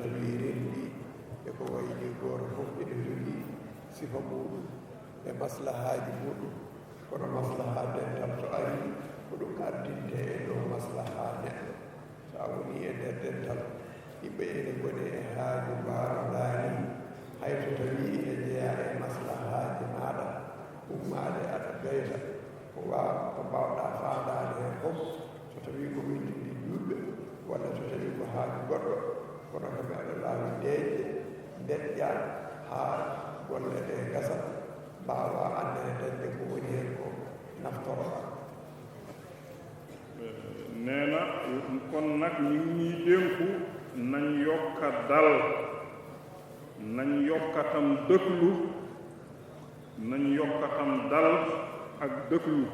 tawi rendi e ko wayni goto fof ene jogii sifa muɗum e maslahaji muɗum kono maslaha dental to ari ko ɗum ardinte e dow maslaha neɗɗo so a woni e nder dental yimɓe ene goni e haaju mbaaro laani hay so tawi ine jeeya e maslahaji maɗa ummade aɗa ɓeyta ko mbawɗa faandade hen fof so tawi ko windindi julɓe walla so tawi ko haaju goɗɗo kono kadi aɗa laawi deeƴe deƴƴa haa golle ɗe gasa mbawa andene dañde ko woni hen ko naftoroɗa nee na kon nag ñu ngi ñuy dénku nañ yokka dal nañ yokkatam dëkklu nañ yokkatam dal ak dëkklu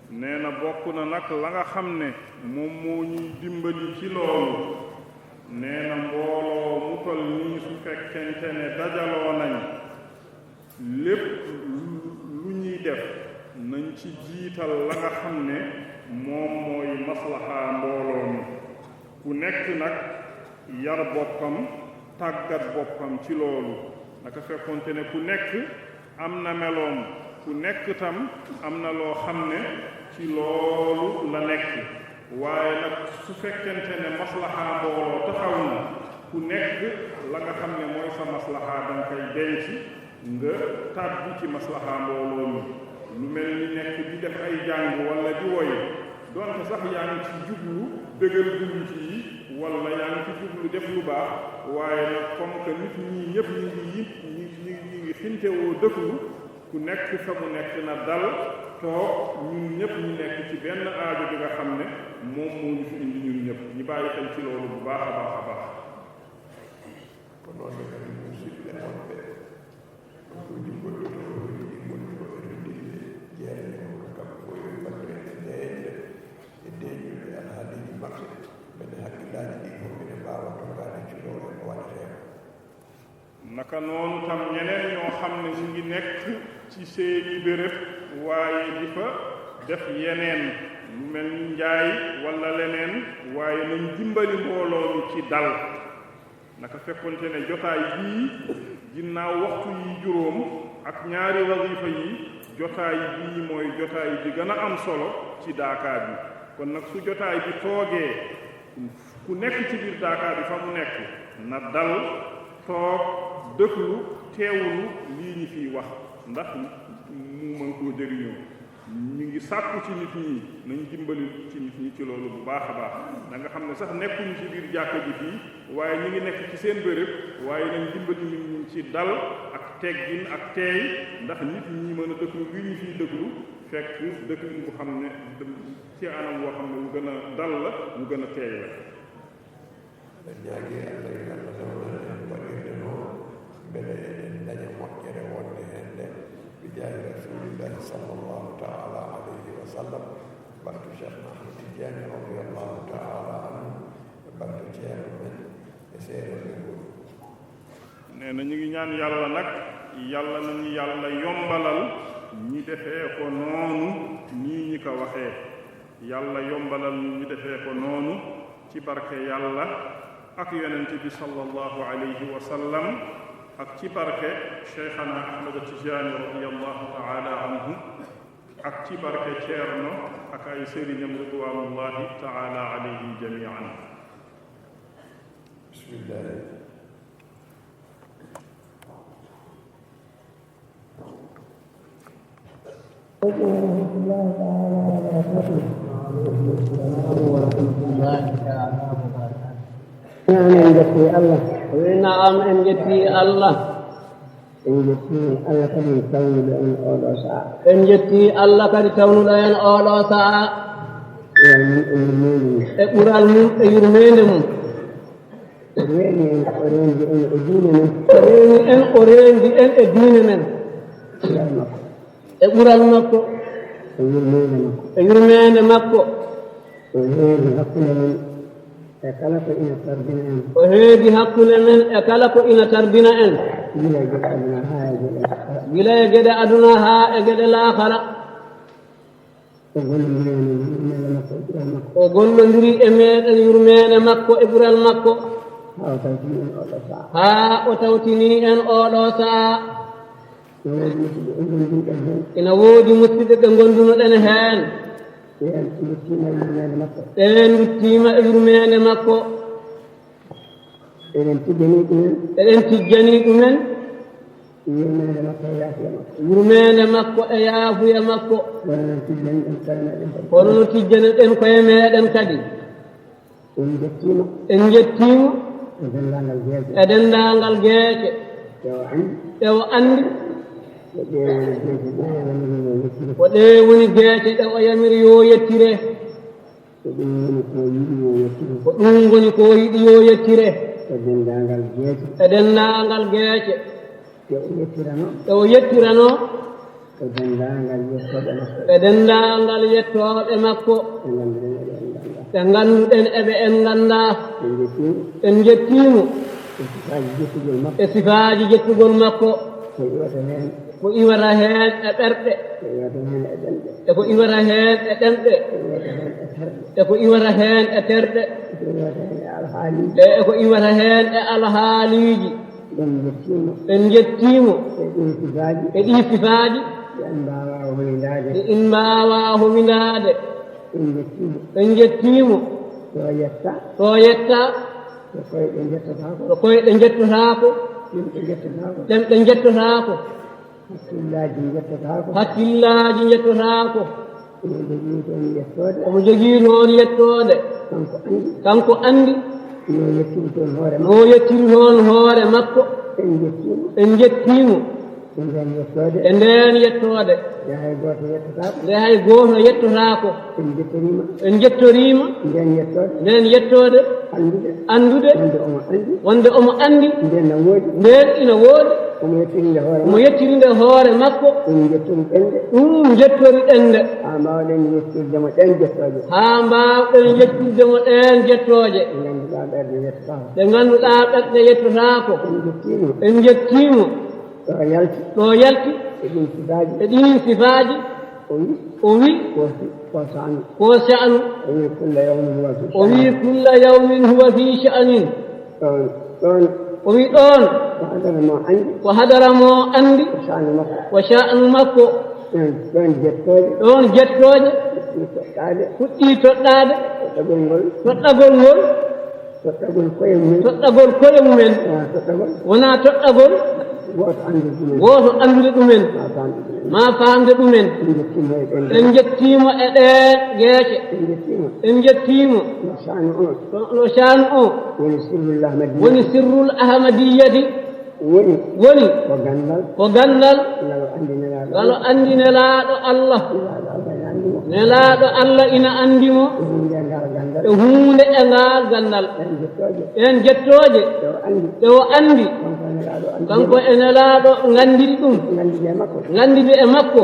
nee na bokk na nag la nga xam ne moom moo ñuy dimbali ci loolu nee na mbooloo mu tol nii su fekkente ne dajaloo nañ lépp lu ñuy def nañ ci jiital la nga xam ne moom mooy maslaha mbooloo mi ku nekk nag yar boppam tàggat boppam ci loolu naka fekkonte ne ku nekk am na meloom ku nekk tam am na loo xam ne ci loolu la nekk waaye nag su fekkente ne maslaha mbooloo taxaw na ku nekk la nga xam ne mooy sa maslaha danga koy denc nga tàbbi ci maslaha mbooloo mi lu mel ni nekk di def ay jàng wala di woy donte sax yaa ngi ci jublu dëggal jullit yi wala yaa ngi ci jublu def lu baax waaye nag comme que nit ñi ñëpp ñi ngi xintewoo dëkklu ku nekk fa mu nekk na dal toog ñun ñëpp ñu nekk ci benn aajo bi nga xam ne moom moo ñu fi indi ñun ñëpp ñu bàyyi xel ci loolu bu baax a baax a baax ko noon ne kadi musidɓe wonɓe ko jimbolluto jimbolluto rendinde jeere ko kam koye mbattu en deeƴde e deeƴude alhaaliji maɓɓe mbeɗe hakkillaji ɗi fof mine mbawa tongade cuɗoo e ko waɗetee naka noonu tam ñeneen ñoo xam ne ñu ngi nekk ci seeni béréb waaye di fa def yeneen lu mel ni njaay walla leneen waaye nañ dimbali mbooloo mi ci dal naka fekkonte ne jotaay bii ginnaaw waxtu yi juróom ak ñaari wazifa yi jotaay bii mooy jotaay bi gën a am solo ci Dakar bi kon nag su jotaay bi toogee ku nekk ci biir Dakar bi fa mu nekk na dal toog dëkklu teewulu lii ñi fiy wax ndax mu mën koo jëriñoo ñu ngi sàkku ci nit ñi nañ dimbali ci nit ñi ci loolu bu baax a baax da nga xam ne sax nekkuñu ci biir jàkka ji fii waaye ñu ngi nekk ci seen béréb waaye nañ dimbali nit ñi ci dal ak teggin ak teey ndax nit ñi mën a dëkklu lii ñu fiy dëkklu fekk dëkklu bu xam ne ci anam woo xam ne wu gën a dal la wu gën a teey la beɗe eɗen daña moƴƴere wonde hen nde bi jaahi rasulillahi sallllahu taala alayhi wa sallam barke cheikh ahmad tidiane radiallahu taala anhu e barke ceerno men e seere ɓe ngol nee na ñu ngi ñaan yàlla nag yàlla nañu yàlla yombalal ñi defee ko noonu nii ñi ko waxee yàlla yombalal ñi defee ko noonu ci barke yàlla ak yonent bi sallallahu alayhi wa sallam ak ci barke cheikhana ahmad tijaani radiallahu taala anhu ak ci barke ceerno ak ay sëriñam ridwanullahi taala alayhim jamian bismillah en jetti Allah naam en jetti Allah en jetti Allah kadi tawnuɗo en oɗo saha en jetti Allah kadi tawnuɗo en oɗo saha e ɓural mum e yurmede mum reeni en o rendi en e diine men reeni en o rendi en e diine men e ɓural makko e yurmede makko o heedi hakkunde men e kala ko ina tarbina en o heedi hakkunde men e kala ko ina tarbina en gila e geɗe aduna haa e geɗe laakara o gollondiri e meɗen yurmede makko e ɓural makko haa o tawtini en oɗo sahaa ina woodi musidɓe ɓe gondunoɗen heen ɓen ruttima e yurmede makko eɗen tijjani ɗumen yurmede makko e yaafuya makko kono no tijjani ɗen koye meɗen kadi en jettimo e dendagal geece ɓe o andi ko ɗe woni geece ɗe o yamiri yo yettire ko ɗum woni ko yiɗi yo yettire e dendagal geece ɗe o yettirano e dendagal yettoɓe makko ɓe ngannduɗen eɓe en ngannda en jettimo e sifaaji jettugol makko ko iwata heen e ɓerɗe e ko iwata heen e ɗemɗe e ko iwata heen e terɗe e ko iwata heen e alhaaliiji en jettimo e ɗi sifaaji e in mbaawa homindaade en jettimo to yetta to koyɗe jettotaako ɗemɗe jettotaako hakkillaaji jettotaako omo jogii toon yettoode kanko anndi no yettiri toon hoore makko en jettimo e ndeen yettoode nde hay gooto yettotaako en jettoriima ndeen yettoode anndude wonde omo anndi ndeen ina woodi omo yettirinde hoore makko ɗum jettori ɗennde haa mbaawɗen yettirdemo ɗeen jettooje ɗe ngannduɗaa ɓerɗe yettotaako en jettiimo ɗo yalti e ɗin sifaaji o wi ko sha'nu o wi kulla yawmin huwa fi sha'nin o wi ɗon ko hadara mo anndi ko sha'nu makko ɗon jettooje fuɗɗii toɗɗaade toɗɗagol ngol toɗɗagol koye mumen wonaa toɗɗagol gooto anndude ɗumen ma faamde ɗumen en jettiimo e ɗee geece en jettiimo no caanu o woni sirrul ahmadiyati woni ko gandal ngalo anndi nelaaɗo Allah nelaaɗo Allah ina anndimo e huunde e ngal gandal en jettooje ɗe o anndi kanko e nelaaɗo nganndiri ɗum nganndiri e makko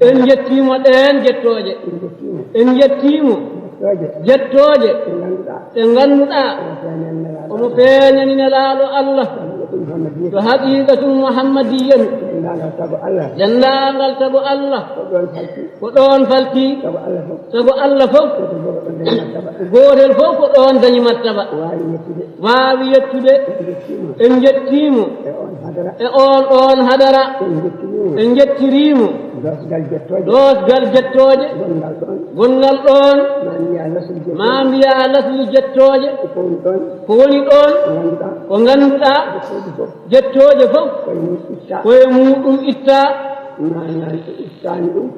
en jettiimo ɗeen jettooje en jettiimo jettooje ɗe ngannduɗaa omo feeñani nelaaɗo Allah to haqiiqatum muhammadiyan denndaangal tago Allah ko ɗoon faltii sago Allah fof gootel fof ko ɗoon dañi martaba waawi yettude en jettiimo e on ɗoon hadara en jettiriimo ɗoosgal jettooje gonngal ɗoon ma mbiyaa lasli jettooje ko woni ɗoon ko ngannduɗaa jettooje fof koye muɗum ittaa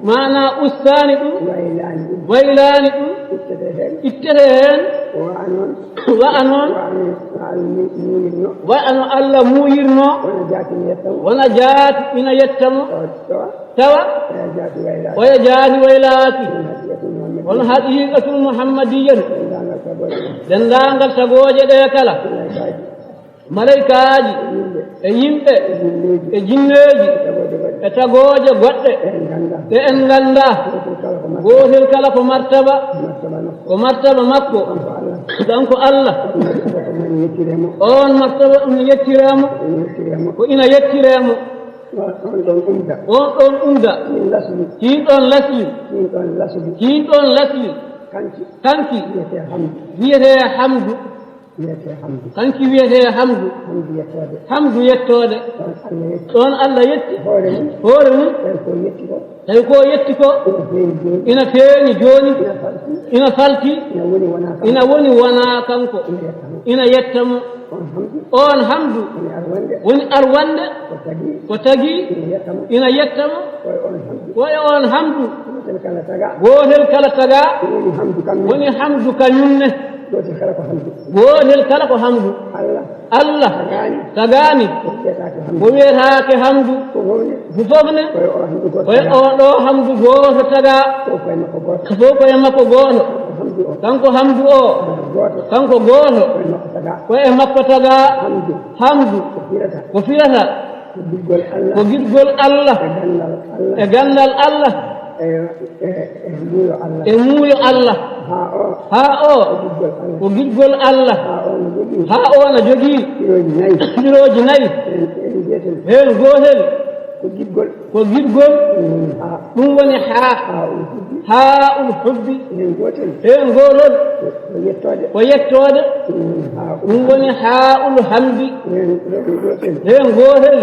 maanaa ustaani ɗum waylaani ɗum ittete heen wa'ano Allah muuyirnoo wona jaati ina yettamo tawa oya jaati waylaaki won haqiiqatul muhammadiyan denndaangal tagooje ɗee kala malaykaaji e yimɓe e jinneeji e tagooje goɗɗe ɗe en nganndaa gootel kala ko martaba makko kanko Allah on martaba ɗum yettireemo ko ina yettireemo on ɗon umda hiin ɗon lasli kanki wiyetee hamdu wiyete hamdu kanki wiyete hamdu hamdu yettode hamdu yettode ɗon Allah ɗon Allah yetti yetti hoore mum hoore mum tawi ko yetti ko tawi ko yetti ko ina feewi joni ina feeñi joni ina falti ina falti ina woni wona kanko ina yettamo on hamdu woni arwande ko tagi ina yettamo koye on hamdu gotel kala taga woni hamdu kañumne gotel kala ko hamdu Allah tagani ko wiyetake hamdu fofne koye on ɗo hamdu goto taga fof koye makko goto kanko hamdu o kanko goto koye makko taga hamdu ko firata ko giɗgol Allah e gandal Allah e muuyo Allah ha o ko giɗgol Allah ha o na jogii ɗiroji nayi heen gotel ko giɗgol ɗum woni haa ul hubbi heen gotol ko yettode ɗum woni haa ul hamdi heen gotel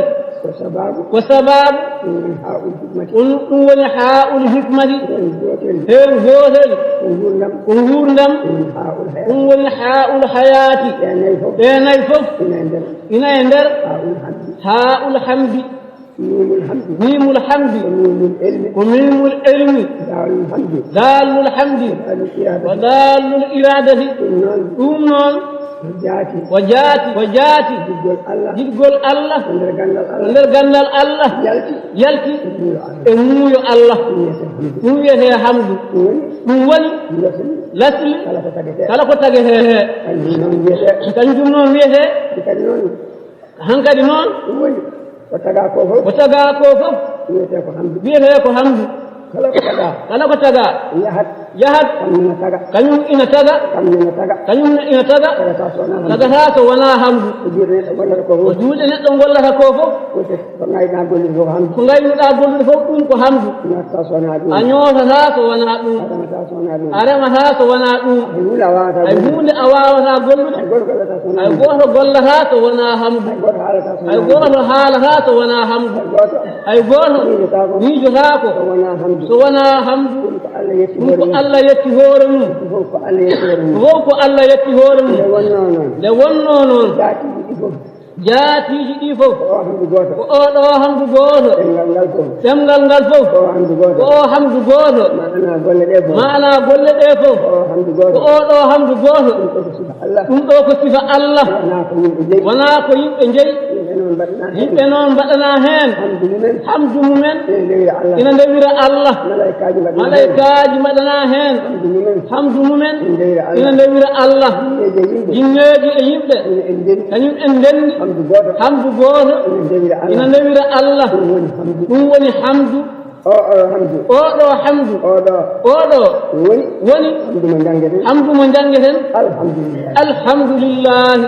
ko sababu ɗum woni haa ul hikmati heen gotel ko gurdam ɗum woni haa ul hayati ɗe nayi fof ina e nder haa ul hamdi mimul hamdi ko mimul ilmi dalul hamdi wa dalul iradati ɗum noon ko jaati jiɗgol Allah nder gandal Allah yalti e muuyo Allah ɗum wiyete hamdu ɗum woni lasli kala ko tagete he kanjum noon wiyete hankadi noon ko taga ko fof wiyete ko hamdu kala ko taga yahat kañum ina taga tagata so wona hamdu ko juuɗe neɗɗo gollata ko fof ko gaynuɗa gollude fof ɗum ko hamdu a ñootata so wona ɗum a remata so wona ɗum ay hunde a wawata gollude ay goto gollata so wona hamdu ay goto haalata so wona hamdu ay goto miijotako so wona hamdu ɗum ko Allah yetti hoore mum fof ko Allah yetti hoore mum nde wonno noon jaatiji ɗi fof ko oɗo hamdu goto ɗemgal ngal fof ko o hamdu goto mana golle ɗe fof ko oɗo hamdu goto ɗum ɗo ko sifa Allah wona ko yimɓe jeyi yimɓe noon mbaɗana heen hamdu mumen ina ndewira Allah malaikaji mbaɗana heen hamdu mumen ina ndewira Allah jinneji e yimɓe kañum en ndenni hamdu goto ina ndewira Allah ɗum woni hamdu oɗo hamdu oɗo woni hamdu mo jangeten alhamdulillahi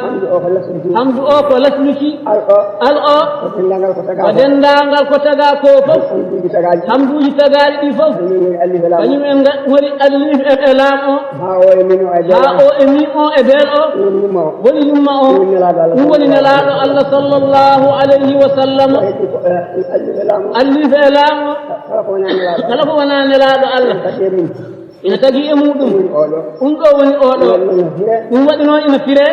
hamdu o ko lasluki al o ko dendagal ko taga ko fof hamduji tagaɗi ɗi fof kañum en woni allif e laam o ha o e min o e beel o woni yumma o ɗum woni nelaɗo Allah sallllahu alayhi wa sallam allif e laam o kala ko wona nelaɗo Allah ina tagi e muɗum ɗum ɗo woni oɗo ɗum waɗi noon ina fire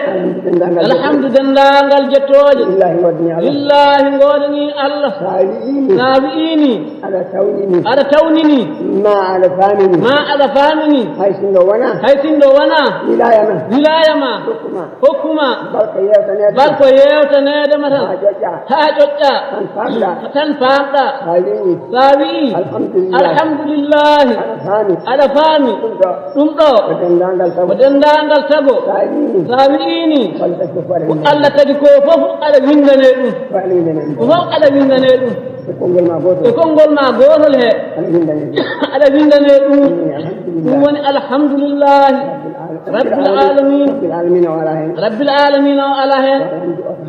alhamdu dendagal jettoje lillahi godani Allah sa wi'ini aɗa tawnini ma aɗa famini hay sinno wona wilaya ma hokkuma balko yewtanedema tan ha ƴoƴƴa tan famɗa sa wi'i alhamdulillahi aɗa faami ɗum ɗo ko dendagal tago sa wi'ini ko Allah tagi ko fof aɗa windane ɗum ko fof aɗa windane ɗum e konngol ma gotol he aɗa windane ɗum ɗum woni alhamdulillahi rabbil alamina o ala hen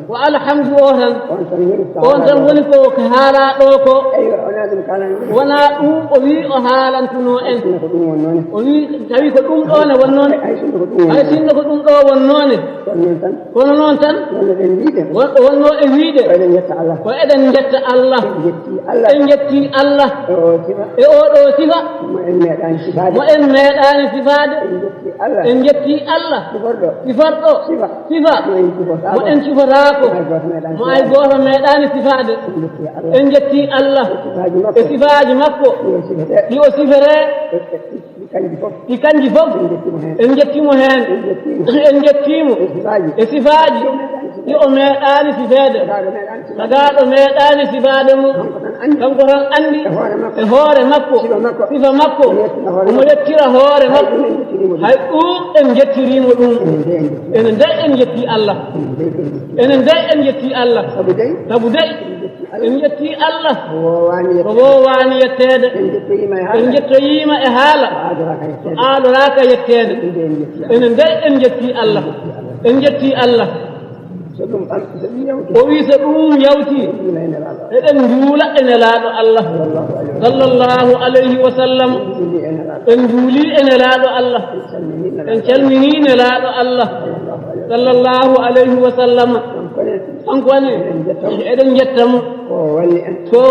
ko alhamdu o tan on tan woni on tan woni ko haalaɗo ko eyi ona ɗum kalan wona ɗum o wi o haalantuno en ko ɗum wonnone o wi tawi ko ɗum ɗo ne wonnoon hay sinno ko ɗum hay sinno ko ɗum ɗo wonnoone kono noon tan kono noon tan wonno ɗen wiide wonno e wiide eɗen jetta Allah ko eɗen jetta Allah jetti Allah en jetti Allah o sifa e oɗo sifa mo en meeɗani sifade mo en meeɗani sifaade en jetti Allah en jetti Allah siforɗo sifarɗo sifa sifa mo en sifota mo en sifotaako hay goto meeɗani mo ay gooto meeɗani sifaade en jetti Allah en jetti Allah sifaji makko e sifaaji makko yo sifete ɗi o sifere ɗi kanji fof ɗi kanji fof en jettimo hen en jettimo heen en jettiimo sifaji e sifaaji ɗi o meeɗaani sifeede gaɗo meeɗani sifade tagaaɗo meeɗaani sifaade mum kanko tan anndi e hoore makko sifa makko omo yettira hoore makko hay ɗum en jettiriimo ɗum enen nde en jetti Allah enen nde en jetti Allah sabu dey en jetti Allah ko woowaani yetteede en jettoyiima e haala so aaɗoraaka yetteede enen nde en jetti Allah en jetti Allah o wii so ɗum yawtii eɗen njuula e nelaaɗo Allah sallllahu alayhi wa sallam en njuulii e nelaaɗo Allah en calminii nelaaɗo Allah sallllahu alayhi wa sallam kankone eɗen jettamo ko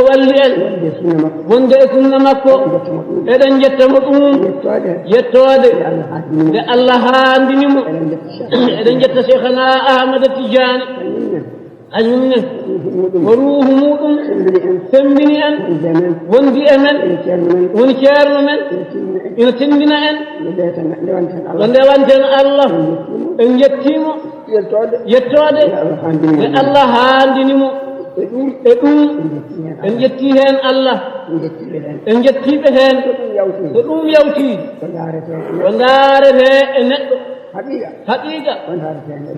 walli en wonde e sunna makko eɗen jettamo ɗum yettoode nde Allah haandinimo eɗen jetta cheikhana Ahmada Tidiane kañumne ko ruuhu muɗum sembini en wondi e men woni ceerno men ina tindina en ko ndewanten Allah en jettimo yettoode e Allah haandinimo e ɗum en jetti heen Allah en jettiɓe heen so ɗum yawtii ko ndaarete e neɗɗo haqiiqa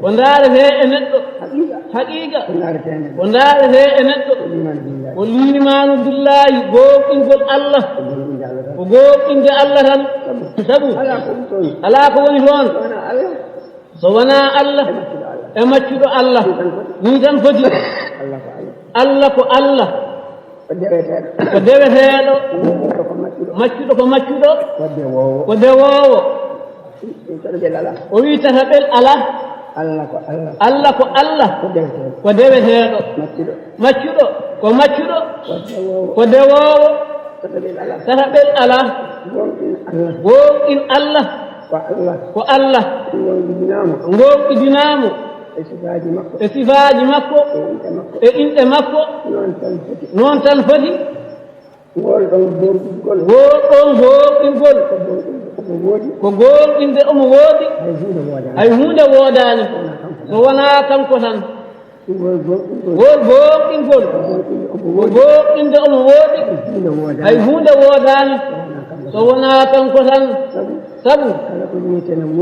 ko ndaarete e neɗɗo haqiiqa ko ndaarete e neɗɗo ko liimaanu billahi gooɓɗingol Allah ko gooɓɗinde Allah tan sabu alaa ko woni toon so wonaa Allah e maccuɗo Allah ni tan foti Allah ko Allah ko deweteeɗo maccuɗo ko maccuɗo ko dewoowo o wii tataɓel alaa Allah ko Allah ko deweteeɗo maccuɗo ko maccuɗo ko dewoowo tataɓel alaa gonɗin Allah ko Allah gonɗidinaamo e sifaaji makko e inɗe makko noon tan foti woɗɗon hooɓɗingol ko gonɗinde omo woodi hay huunde woodaani so wonaa kanko tan wol gonɗingol ko gonɗinde omo woodi hay huunde woodaani so wonaa kanko tan sabu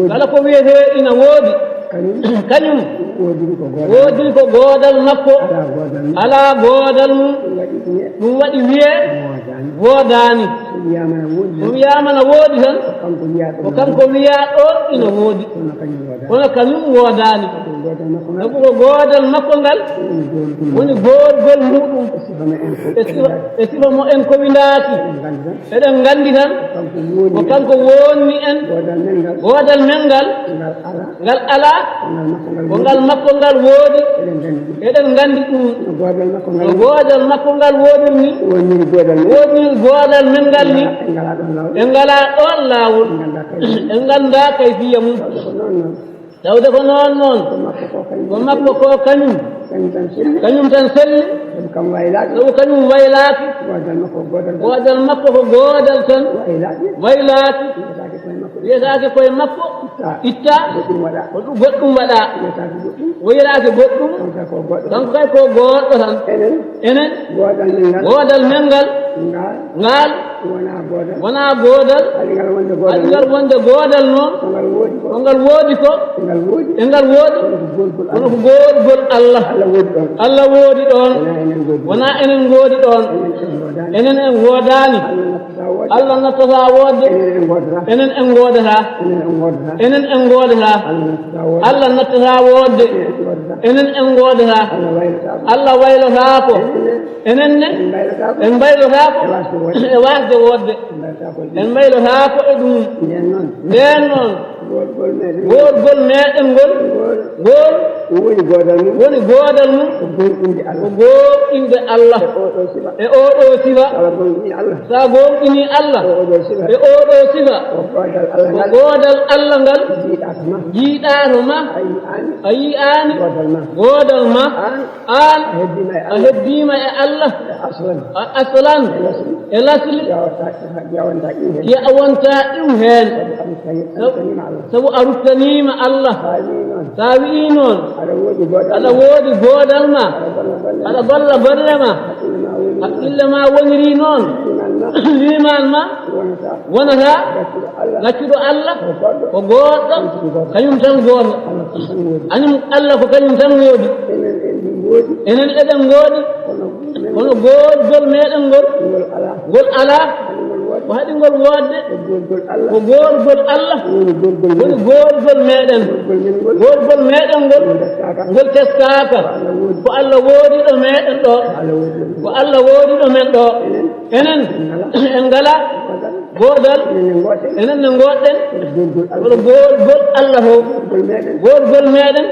kala ko wiyetee ina woodi kañum woodiri ko goodal makko alaa goodal mum ɗum waɗi wiyee woodaani ɗum wiyamana woodi tan ko kanko wiyaa ɗo ina woodi kono kañum woodaani sabu ko goodal makko ngal woni goodgol muɗum e sifa mo en kowindaaki eɗen nganndi tan ko kanko woonni en goodal men ngal ngal alaa ko ngal makko ngal woodi eɗen nganndi ɗum no goodal makko ngal woodiri ni woodiri goodal men ngal ni en ngalaa ɗon laawol en nganndaa kayfiya mum tawde ko noon ko makko ko kañum tan selli sabu kañum waylaaki goodal makko ko goodal tan waylaaki wiyetaake koye makko itta goɗɗum waɗa woyiraake goɗɗum kanko kay ko goɗɗo tan enen goodal men ngal wonaa goodal aɗingal wonde goodal noon ko ngal woodi ko e ngal woodi kono ko goodgol Allah Allah woodi ɗon wonaa enen ngoodi ɗon enen en woodaani Allah nattotaa woodde enen en ngoodataa enen en ngoodataa Allah nattotaa woodde enen en ngoodataa Allah waylotaa ko enen ne en mbaylotaa ko e waasde woodde en mbaylotaa ko e ɗum ndeen noon goodgol meeɗen ngol ngol woni goodal mum ko gooƴinde Allah e oɗo sifa sa gooƴini Allah e oɗo sifa ko goodal Allah ngal jiiɗaato ma a yi'aani goodal ma aan a heddiima e Allah aslan e lasli yawontaa ɗum heen sabu a ruttaniima Allah sa wi'i noon aɗa woodi goodal ma aɗa golla golle ma haqqille ma woniri noon liman ma wonata laccuɗo Allah ko goɗɗo kañum tan gooto añum Allah ko kañum tan woodi enen eɗen ngoodi kono goodgol meɗen ngol alaa ko haɗi ngol woodde ko goorgol Allah woni goorgol meɗen ngol teskaaka ko Allah woodi ɗo meɗen ɗo ko Allah woodi ɗo men ɗo enen en ngala goodal enen ne ngoɗɗen kono goorgol Allah to goorgol meɗen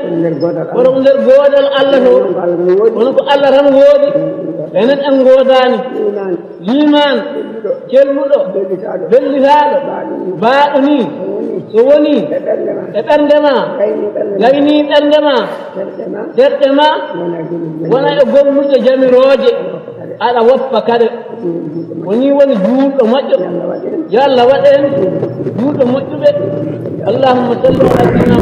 kono ko nder goodal Allah to kono ko Allah tan woodi enen en ngoodaani liman celluɗo bellitaaɗo baaɗo ni so woni e ɓernde ma gaynii ɓernde ma terɗe ma wona e golluɗe jamirooje aɗa woppa kade woni woni juulɗo moƴƴo yo Allah waɗen juulɗo moƴƴuɓe allahumma salli ala sayyidina